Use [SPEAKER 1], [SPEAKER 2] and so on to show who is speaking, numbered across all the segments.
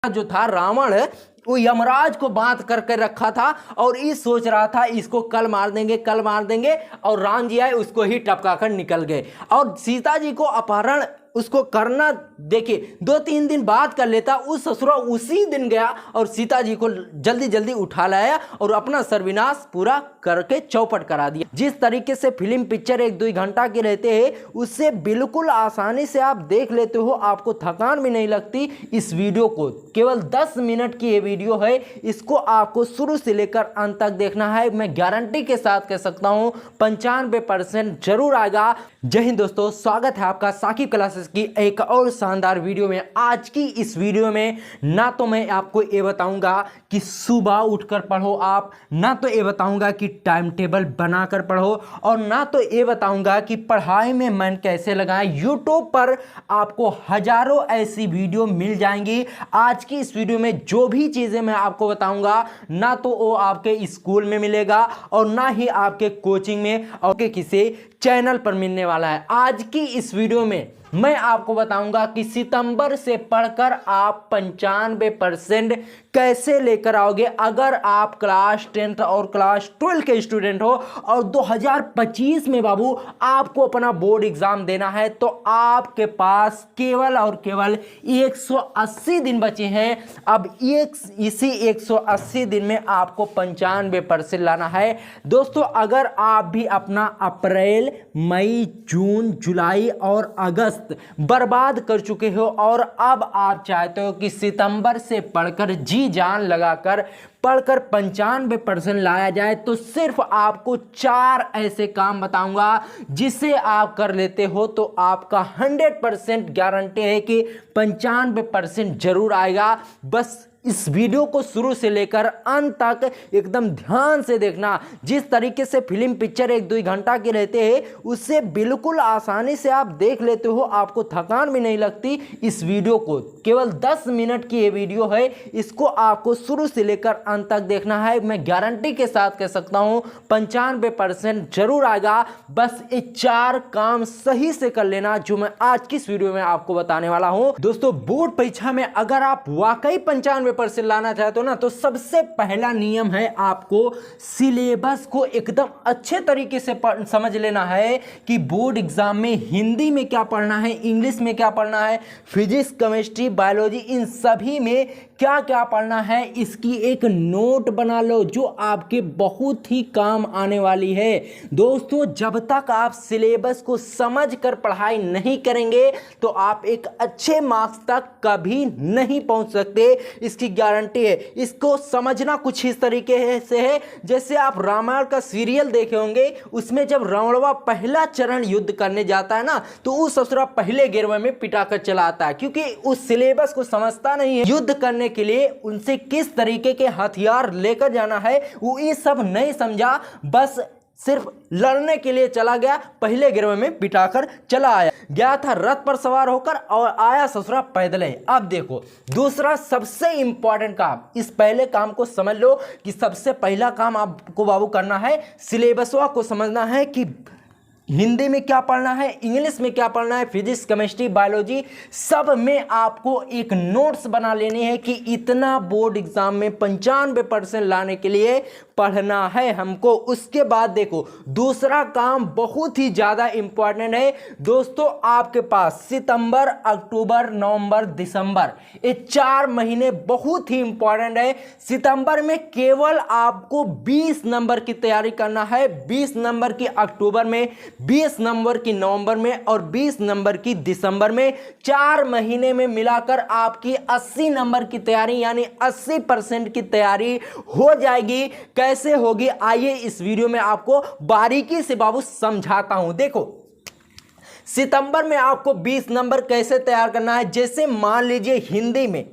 [SPEAKER 1] जो था रावण वो यमराज को बांध करके रखा था और ये सोच रहा था इसको कल मार देंगे और राम जी आए उसको ही टपका कर निकल गए और सीता जी को अपहरण उसको करना देखिए 2-3 दिन बाद कर लेता, उस ससुरा उसी दिन गया और सीता जी को जल्दी जल्दी उठा लाया और अपना सर्वनाश पूरा करके चौपट करा दिया। जिस तरीके से फिल्म पिक्चर 1-2 घंटा के रहते हैं उससे बिल्कुल आसानी से आप देख लेते हो, आपको थकान भी नहीं लगती। इस वीडियो को केवल 10 मिनट की ये वीडियो है, इसको आपको शुरू से लेकर अंत तक देखना है। मैं गारंटी के साथ कह सकता हूँ 95% जरूर आएगा। जय हिंद दोस्तों, स्वागत है आपका साकिब क्लासेस की एक और शानदार वीडियो में। आज की इस वीडियो में ना तो मैं आपको ये बताऊंगा कि सुबह उठकर पढ़ो आप, ना तो ये बताऊंगा कि टाइम टेबल बनाकर पढ़ो, और ना तो ये बताऊंगा कि पढ़ाई में मन कैसे लगाएं। यूट्यूब पर आपको हजारों ऐसी वीडियो मिल जाएंगी। आज की इस वीडियो में जो भी चीजें मैं आपको बताऊंगा ना तो वो आपके स्कूल में मिलेगा और ना ही आपके कोचिंग में और के किसी चैनल पर मिलने वाला है। आज की इस वीडियो में मैं आपको बताऊंगा कि सितंबर से पढ़कर आप 95% कैसे लेकर आओगे अगर आप क्लास 10 और क्लास 12 के स्टूडेंट हो और 2025 में बाबू आपको अपना बोर्ड एग्जाम देना है तो आपके पास केवल और केवल 180 दिन बचे हैं। अब इसी 180 दिन में आपको 95% लाना है। दोस्तों, अगर आप भी अपना अप्रैल, मई, जून, जुलाई और अगस्त बर्बाद कर चुके हो और अब आप चाहते हो कि सितंबर से पढ़कर जी जान लगाकर पढ़कर 95% लाया जाए, तो सिर्फ आपको 4 ऐसे काम बताऊंगा जिसे आप कर लेते हो तो आपका 100% गारंटी है कि 95% जरूर आएगा। बस इस वीडियो को शुरू से लेकर अंत तक एकदम ध्यान से देखना। जिस तरीके से फिल्म पिक्चर 1-2 घंटा के रहते हैं उससे बिल्कुल आसानी से आप देख लेते हो, आपको थकान भी नहीं लगती। इस वीडियो को केवल 10 मिनट की ये वीडियो है, इसको आपको शुरू से लेकर अंत तक देखना है। मैं गारंटी के साथ कह सकता हूं 95% जरूर आएगा। बस ये 4 काम सही से कर लेना जो मैं आज की इस वीडियो में आपको बताने वाला हूं। दोस्तों, बोर्ड परीक्षा में अगर आप वाकई 95% लाना चाहते हो ना तो सबसे पहला नियम है आपको सिलेबस को एकदम अच्छे तरीके से समझ लेना है कि बोर्ड एग्जाम में हिंदी में क्या पढ़ना है, इंग्लिश में क्या पढ़ना है, फिजिक्स, केमिस्ट्री, बायोलॉजी, इन सभी में क्या क्या पढ़ना है। इसकी एक नोट बना लो जो आपके बहुत ही काम आने वाली है। दोस्तों, जब तक आप सिलेबस को समझ कर पढ़ाई नहीं करेंगे तो आप एक अच्छे मार्क्स तक कभी नहीं पहुंच सकते, इसकी गारंटी है। इसको समझना कुछ इस तरीके से है जैसे आप रामायण का सीरियल देखे होंगे, उसमें जब रावणवा पहला चरण युद्ध करने जाता है ना तो उस ससुरा पहले गिरवे में पिटाकर चला आता है, क्योंकि उस सिलेबस को समझता नहीं है। युद्ध करने के लिए उनसे किस तरीके के हथियार लेकर जाना है वो ये सब नहीं समझा, बस सिर्फ लड़ने के लिए चला गया, पहले गिरवे में पिटाकर चला आया। गया था रथ पर सवार होकर और आया ससुरा पैदल। अब देखो दूसरा सबसे इंपॉर्टेंट काम, इस पहले काम को समझ लो कि सबसे पहला काम आपको बाबू करना है, सिलेबसवा को समझना है कि हिंदी में क्या पढ़ना है, इंग्लिश में क्या पढ़ना है, फिजिक्स, केमिस्ट्री, बायोलॉजी, सब में आपको एक नोट्स बना लेनी है कि इतना बोर्ड एग्जाम में 95% लाने के लिए पढ़ना है हमको। उसके बाद देखो दूसरा काम बहुत ही ज़्यादा इंपॉर्टेंट है। दोस्तों, आपके पास सितंबर, अक्टूबर, नवंबर, दिसंबर, ये 4 महीने बहुत ही इंपॉर्टेंट है। सितंबर में केवल आपको 20 नंबर की तैयारी करना है, 20 नंबर की अक्टूबर में, 20 नंबर की नवंबर में और 20 नंबर की दिसंबर में। 4 महीने में मिलाकर आपकी 80 नंबर की तैयारी यानी 80% की तैयारी हो जाएगी। कैसे होगी आइए इस वीडियो में आपको बारीकी से बाबू समझाता हूं। देखो, सितंबर में आपको 20 नंबर कैसे तैयार करना है, जैसे मान लीजिए हिंदी में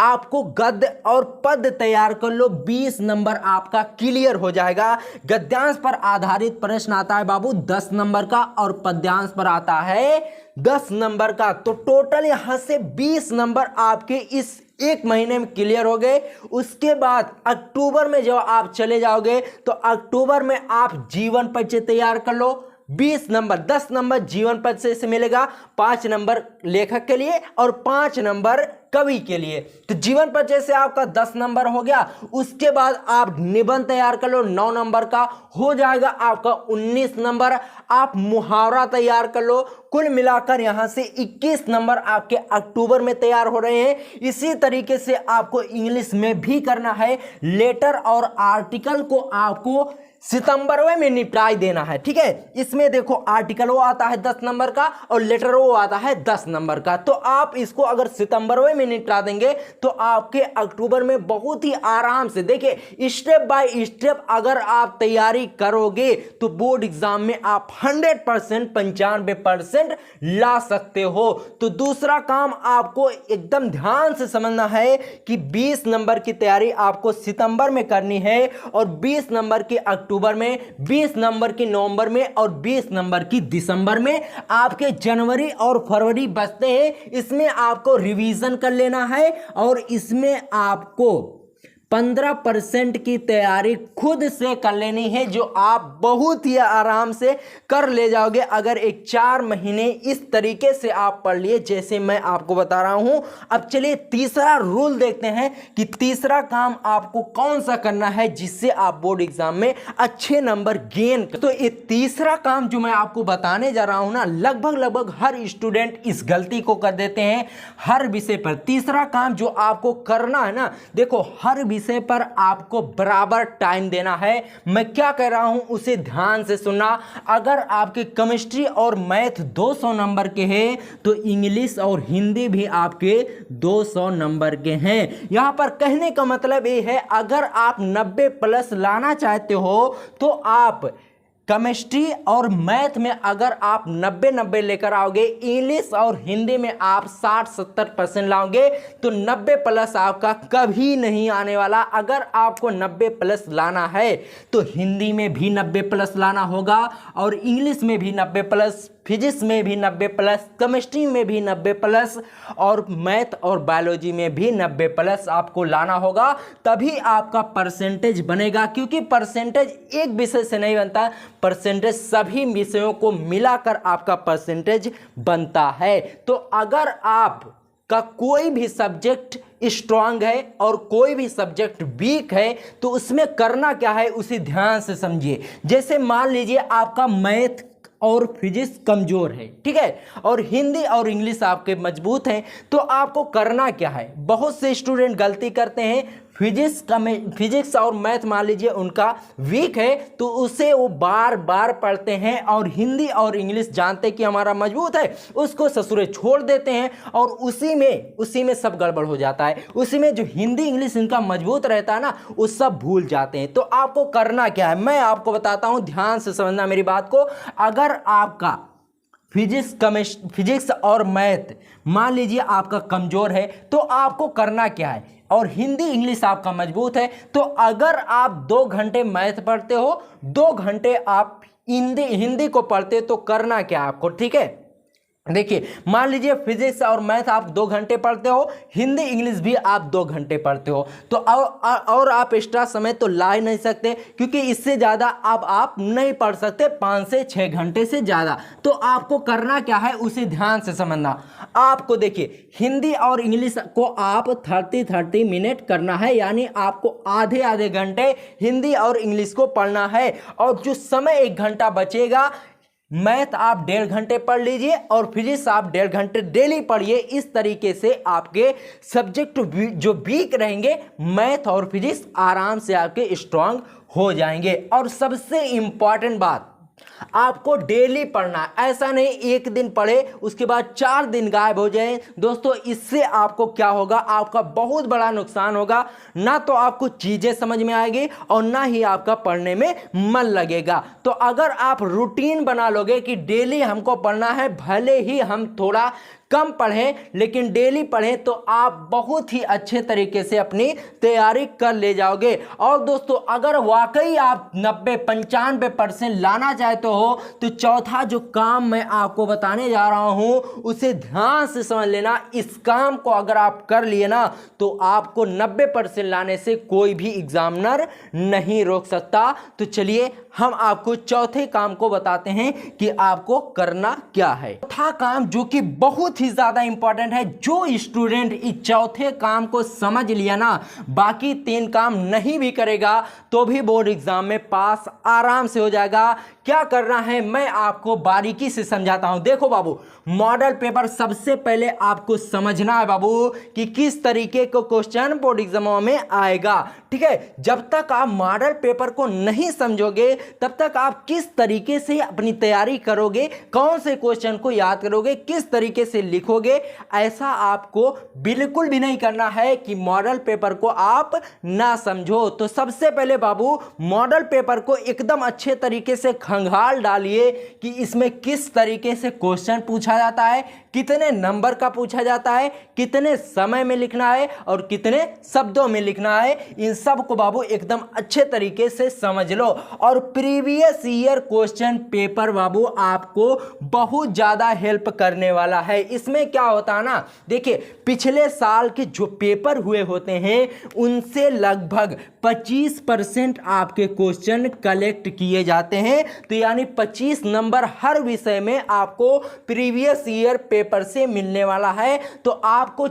[SPEAKER 1] आपको गद्य और पद तैयार कर लो, 20 नंबर आपका क्लियर हो जाएगा। गद्यांश पर आधारित प्रश्न आता है बाबू 10 नंबर का और पद्यांश पर आता है 10 नंबर का, तो टोटल यहां से 20 नंबर आपके इस 1 महीने में क्लियर हो गए। उसके बाद अक्टूबर में जब आप चले जाओगे तो अक्टूबर में आप जीवन परिचय तैयार कर लो, 20 नंबर, 10 नंबर जीवन परिचय से मिलेगा, 5 नंबर लेखक के लिए और 5 नंबर कवि के लिए। तो जीवन परिचय से आपका 10 नंबर हो गया। उसके बाद आप निबंध तैयार कर लो, 9 नंबर का हो जाएगा आपका 19 नंबर। आप मुहावरा तैयार कर लो, कुल मिलाकर यहां से 21 नंबर आपके अक्टूबर में तैयार हो रहे हैं। इसी तरीके से आपको इंग्लिश में भी करना है। लेटर और आर्टिकल को आपको सितंबर में निपटाई देना है, ठीक है। इसमें देखो आर्टिकल वो आता है 10 नंबर का और लेटर वो आता है 10 नंबर का। तो आप इसको अगर सितंबर में निपटा देंगे तो आपके अक्टूबर में बहुत ही आराम से, देखिए स्टेप बाय स्टेप अगर आप तैयारी करोगे तो बोर्ड एग्जाम में आप 100% 95% ला सकते हो। तो दूसरा काम आपको एकदम ध्यान से समझना है कि 20 नंबर की तैयारी आपको सितंबर में करनी है और 20 नंबर की अक्टूबर में, 20 नंबर की नवंबर में और 20 नंबर की दिसंबर में। आपके जनवरी और फरवरी बचते हैं, इसमें आपको रिवीजन कर लेना है और इसमें आपको 15% की तैयारी खुद से कर लेनी है, जो आप बहुत ही आराम से कर ले जाओगे अगर एक 4 महीने इस तरीके से आप पढ़ लिए जैसे मैं आपको बता रहा हूं। अब चलिए तीसरा रूल देखते हैं कि तीसरा काम आपको कौन सा करना है जिससे आप बोर्ड एग्जाम में अच्छे नंबर गेन कर। तो ये तीसरा काम जो मैं आपको बताने जा रहा हूं ना, लगभग हर स्टूडेंट इस गलती को कर देते हैं हर विषय पर। तीसरा काम जो आपको करना है ना, देखो हर विषय पर आपको बराबर टाइम देना है। मैं क्या कह रहा हूं उसे ध्यान से सुनना। अगर आपके केमिस्ट्री और मैथ 200 नंबर के हैं तो इंग्लिश और हिंदी भी आपके 200 नंबर के हैं। यहां पर कहने का मतलब यह है अगर आप 90+ लाना चाहते हो तो आप केमिस्ट्री और मैथ में अगर आप 90 लेकर आओगे, इंग्लिश और हिंदी में आप 60-70% लाओगे तो 90+ आपका कभी नहीं आने वाला। अगर आपको 90+ लाना है तो हिंदी में भी 90+ लाना होगा और इंग्लिश में भी 90+, फिजिक्स में भी 90+, केमिस्ट्री में भी 90+ और मैथ और बायोलॉजी में भी 90+ आपको लाना होगा, तभी आपका परसेंटेज बनेगा। क्योंकि परसेंटेज एक विषय से नहीं बनता, परसेंटेज सभी विषयों को मिलाकर आपका परसेंटेज बनता है। तो अगर आप का कोई भी सब्जेक्ट स्ट्रांग है और कोई भी सब्जेक्ट वीक है तो उसमें करना क्या है उसे ध्यान से समझिए। जैसे मान लीजिए आपका मैथ और फिजिक्स कमजोर है, ठीक है, और हिंदी और इंग्लिश आपके मजबूत हैं, तो आपको करना क्या है। बहुत से स्टूडेंट गलती करते हैं, फिजिक्स और मैथ मान लीजिए उनका वीक है तो उसे वो बार बार पढ़ते हैं, और हिंदी और इंग्लिश जानते कि हमारा मजबूत है उसको ससुरे छोड़ देते हैं और उसी में सब गड़बड़ हो जाता है। उसी में जो हिंदी इंग्लिश इनका मजबूत रहता है ना वो सब भूल जाते हैं। तो आपको करना क्या है मैं आपको बताता हूं, ध्यान से समझना मेरी बात को। अगर आपका फिजिक्स और मैथ मान लीजिए आपका कमजोर है तो आपको करना क्या है, और हिंदी इंग्लिश आपका मजबूत है तो अगर आप 2 घंटे मैथ पढ़ते हो, 2 घंटे आप हिंदी को पढ़ते तो करना क्या आपको, ठीक है। देखिए मान लीजिए फिजिक्स और मैथ आप 2 घंटे पढ़ते हो, हिंदी इंग्लिश भी आप 2 घंटे पढ़ते हो, तो और आप एक्स्ट्रा समय तो ला ही नहीं सकते क्योंकि इससे ज़्यादा अब आप नहीं पढ़ सकते 5 से 6 घंटे से ज़्यादा। तो आपको करना क्या है उसे ध्यान से समझना। आपको देखिए हिंदी और इंग्लिश को आप 30 मिनट करना है, यानी आपको आधे घंटे हिंदी और इंग्लिश को पढ़ना है, और जो समय 1 घंटा बचेगा मैथ आप 1.5 घंटे पढ़ लीजिए और फिजिक्स आप 1.5 घंटे डेली पढ़िए। इस तरीके से आपके सब्जेक्ट जो वीक रहेंगे मैथ और फिजिक्स आराम से आपके स्ट्रांग हो जाएंगे। और सबसे इंपॉर्टेंट बात, आपको डेली पढ़ना, ऐसा नहीं एक दिन पढ़े उसके बाद 4 दिन गायब हो जाए। दोस्तों इससे आपको क्या होगा, आपका बहुत बड़ा नुकसान होगा। ना तो आपको चीजें समझ में आएगी और ना ही आपका पढ़ने में मन लगेगा। तो अगर आप रूटीन बना लोगे कि डेली हमको पढ़ना है, भले ही हम थोड़ा कम पढ़ें लेकिन डेली पढ़ें, तो आप बहुत ही अच्छे तरीके से अपनी तैयारी कर ले जाओगे। और दोस्तों अगर वाकई आप 90-95% लाना चाहते हो तो चौथा जो काम मैं आपको बताने जा रहा हूं उसे ध्यान से समझ लेना। इस काम को अगर आप कर लिए ना तो आपको 90% लाने से कोई भी एग्जामिनर नहीं रोक सकता। तो चलिए हम आपको चौथे काम को बताते हैं कि आपको करना क्या है। चौथा काम जो कि बहुत ही ज्यादा इंपॉर्टेंट है, जो स्टूडेंट इस चौथे काम को समझ लिया ना, बाकी 3 काम नहीं भी करेगा तो भी बोर्ड एग्जाम में पास आराम से हो जाएगा। क्या करना है मैं आपको बारीकी से समझाता हूं। देखो बाबू, मॉडल पेपर सबसे पहले आपको समझना है बाबू कि किस तरीके का क्वेश्चन बोर्ड एग्जामों में आएगा। ठीक है, जब तक आप मॉडल पेपर को नहीं समझोगे तब तक आप किस तरीके से अपनी तैयारी करोगे, कौन से क्वेश्चन को याद करोगे, किस तरीके से लिखोगे, ऐसा आपको बिल्कुल भी नहीं करना है कि मॉडल पेपर को आप ना समझो। तो सबसे पहले बाबू मॉडल पेपर को एकदम अच्छे तरीके से खंगाल डालिए कि इसमें किस तरीके से क्वेश्चन पूछा जाता है, कितने नंबर का पूछा जाता है, कितने समय में लिखना है और कितने शब्दों में लिखना है। इन सब को बाबू एकदम अच्छे तरीके से समझ लो। और प्रीवियस ईयर क्वेश्चन पेपर बाबू आपको बहुत ज्यादा हेल्प करने वाला है। इसमें क्या होता है ना, देखिए पिछले साल के जो पेपर हुए होते हैं उनसे लगभग 25% आपके क्वेश्चन कलेक्ट किए जाते हैं। तो यानी 25 नंबर हर विषय में आपको प्रीवियस ईयर पेपर से मिलने वाला है। तो आपको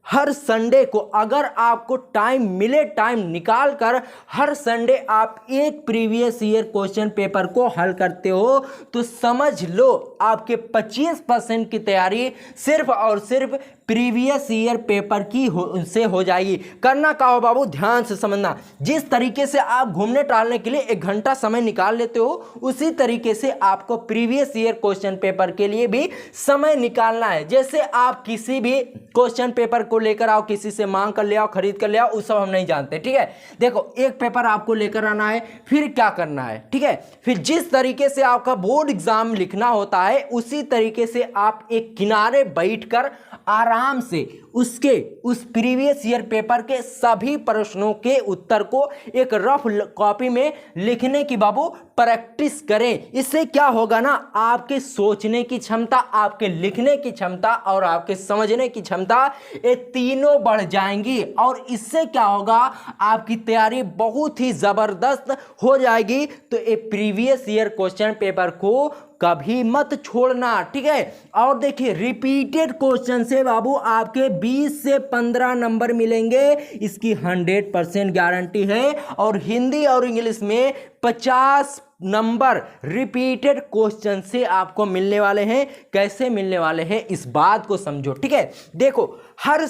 [SPEAKER 1] हर संडे को, अगर आपको टाइम मिले, टाइम निकाल कर हर संडे आप एक प्रीवियस ईयर क्वेश्चन पेपर को हल करते हो तो समझ लो आपके 25% की तैयारी सिर्फ और सिर्फ प्रीवियस ईयर पेपर की से हो जाएगी। करना क्या हो बाबू, ध्यान से समझना। जिस तरीके से आप घूमने टहलने के लिए 1 घंटा समय निकाल लेते हो, उसी तरीके से आपको प्रीवियस ईयर क्वेश्चन पेपर के लिए भी समय निकालना है। जैसे आप किसी भी क्वेश्चन पेपर को लेकर आओ, किसी से मांग कर ले आओ, खरीद कर ले आओ, उस सब हम नहीं जानते। ठीक है, देखो एक पेपर आपको लेकर आना है, फिर क्या करना है, ठीक है, फिर जिस तरीके से आपका बोर्ड एग्जाम लिखना होता है उसी तरीके से आप एक किनारे बैठकर आराम से उस प्रीवियस ईयर पेपर के सभी प्रश्नों के उत्तर को एक रफ कॉपी में लिखने की बाबू प्रैक्टिस करें। इससे क्या होगा ना, आपके सोचने की क्षमता, आपके लिखने की क्षमता और आपके समझने की क्षमता, ये तीनों बढ़ जाएंगी। और इससे क्या होगा, आपकी तैयारी बहुत ही जबरदस्त हो जाएगी। तो ये प्रीवियस ईयर क्वेश्चन पेपर को कभी मत छोड़ना। ठीक है, और देखिए रिपीटेड क्वेश्चन से बाबू आपके 20 से 15 नंबर मिलेंगे, इसकी 100% गारंटी है। और हिंदी और इंग्लिश में 50 नंबर रिपीटेड क्वेश्चन से आपको मिलने वाले हैं। कैसे मिलने वाले हैं इस बात को समझो। ठीक है, देखो हर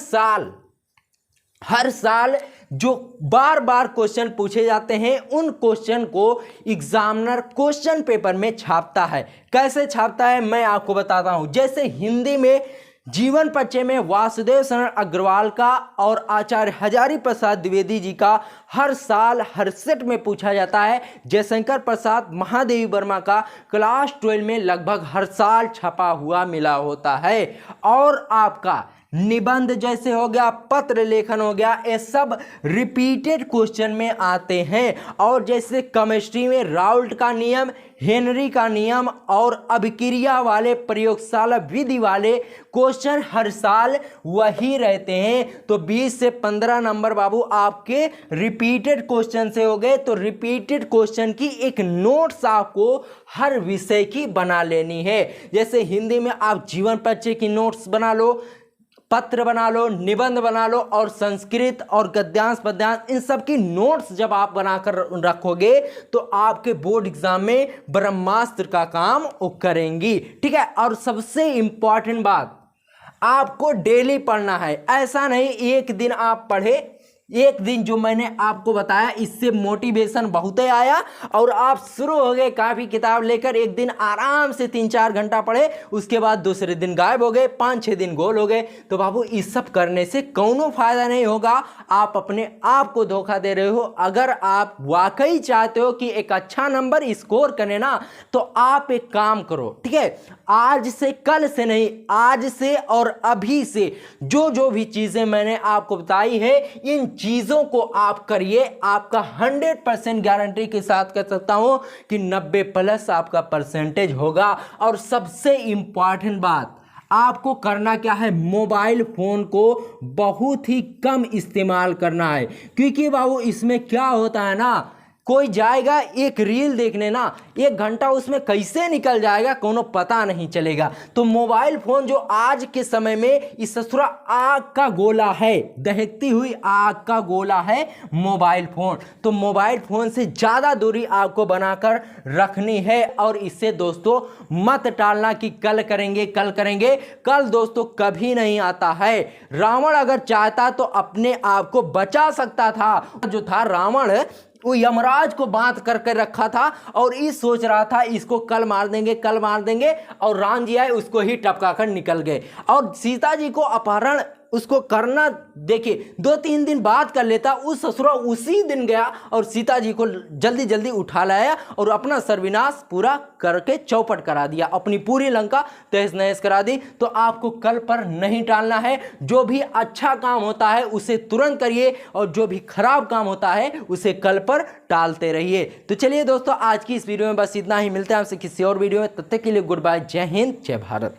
[SPEAKER 1] साल जो बार बार क्वेश्चन पूछे जाते हैं उन क्वेश्चन को एग्जामिनर क्वेश्चन पेपर में छापता है। कैसे छापता है मैं आपको बताता हूं। जैसे हिंदी में जीवन परिचय में वासुदेव शरण अग्रवाल का और आचार्य हजारी प्रसाद द्विवेदी जी का हर साल हर सेट में पूछा जाता है। जयशंकर प्रसाद महादेवी वर्मा का क्लास 12 में लगभग हर साल छपा हुआ मिला होता है। और आपका निबंध जैसे हो गया, पत्र लेखन हो गया, ये सब रिपीटेड क्वेश्चन में आते हैं। और जैसे केमिस्ट्री में राउल्ट का नियम, हेनरी का नियम और अभिक्रिया वाले प्रयोगशाला विधि वाले क्वेश्चन हर साल वही रहते हैं। तो 20 से 15 नंबर बाबू आपके रिपीटेड क्वेश्चन से हो गए। तो रिपीटेड क्वेश्चन की एक नोट्स आपको हर विषय की बना लेनी है। जैसे हिंदी में आप जीवन परिचय की नोट्स बना लो, पत्र बना लो, निबंध बना लो, और संस्कृत और गद्यांश पद्यांश इन सब की नोट्स जब आप बनाकर रखोगे तो आपके बोर्ड एग्जाम में ब्रह्मास्त्र का काम वो करेंगी। ठीक है, और सबसे इंपॉर्टेंट बात, आपको डेली पढ़ना है। ऐसा नहीं एक दिन आप पढ़े, एक दिन जो मैंने आपको बताया इससे मोटिवेशन बहुत ही आया और आप शुरू हो गए काफ़ी किताब लेकर, एक दिन आराम से 3-4 घंटा पढ़े, उसके बाद दूसरे दिन गायब हो गए, 5-6 दिन गोल हो गए। तो बाबू इस सब करने से कोनो फायदा नहीं होगा, आप अपने आप को धोखा दे रहे हो। अगर आप वाकई चाहते हो कि एक अच्छा नंबर स्कोर करें ना, तो आप एक काम करो। ठीक है, आज से, कल से नहीं, आज से और अभी से जो भी चीजें मैंने आपको बताई है इन चीजों को आप करिए। आपका 100% गारंटी के साथ कह सकता हूं कि 90+ आपका परसेंटेज होगा। और सबसे इंपॉर्टेंट बात, आपको करना क्या है, मोबाइल फोन को बहुत ही कम इस्तेमाल करना है। क्योंकि बाबू इसमें क्या होता है ना, कोई जाएगा एक रील देखने ना, 1 घंटा उसमें कैसे निकल जाएगा कोनो पता नहीं चलेगा। तो मोबाइल फोन जो आज के समय में इस ससुरा आग का गोला है, दहकती हुई आग का गोला है मोबाइल फोन। तो मोबाइल फोन से ज़्यादा दूरी आपको बनाकर रखनी है और इससे दोस्तों मत टालना कि कल करेंगे कल करेंगे। कल दोस्तों कभी नहीं आता है। रावण अगर चाहता तो अपने आप को बचा सकता था। जो था रावण, वो यमराज को बांध करके रखा था और ये सोच रहा था इसको कल मार देंगे कल मार देंगे, और राम जी आए उसको ही टपकाकर निकल गए। और सीता जी को अपहरण उसको करना, देखिए 2-3 दिन बाद कर लेता, उस ससुरा उसी दिन गया और सीता जी को जल्दी जल्दी उठा लाया और अपना सर्वनाश पूरा करके चौपट करा दिया, अपनी पूरी लंका तहस नहस करा दी। तो आपको कल पर नहीं टालना है। जो भी अच्छा काम होता है उसे तुरंत करिए और जो भी खराब काम होता है उसे कल पर टालते रहिए। तो चलिए दोस्तों, आज की इस वीडियो में बस इतना ही। मिलते हैं आपसे किसी और वीडियो में, तब तक के लिए गुड बाय, जय हिंद, जय भारत।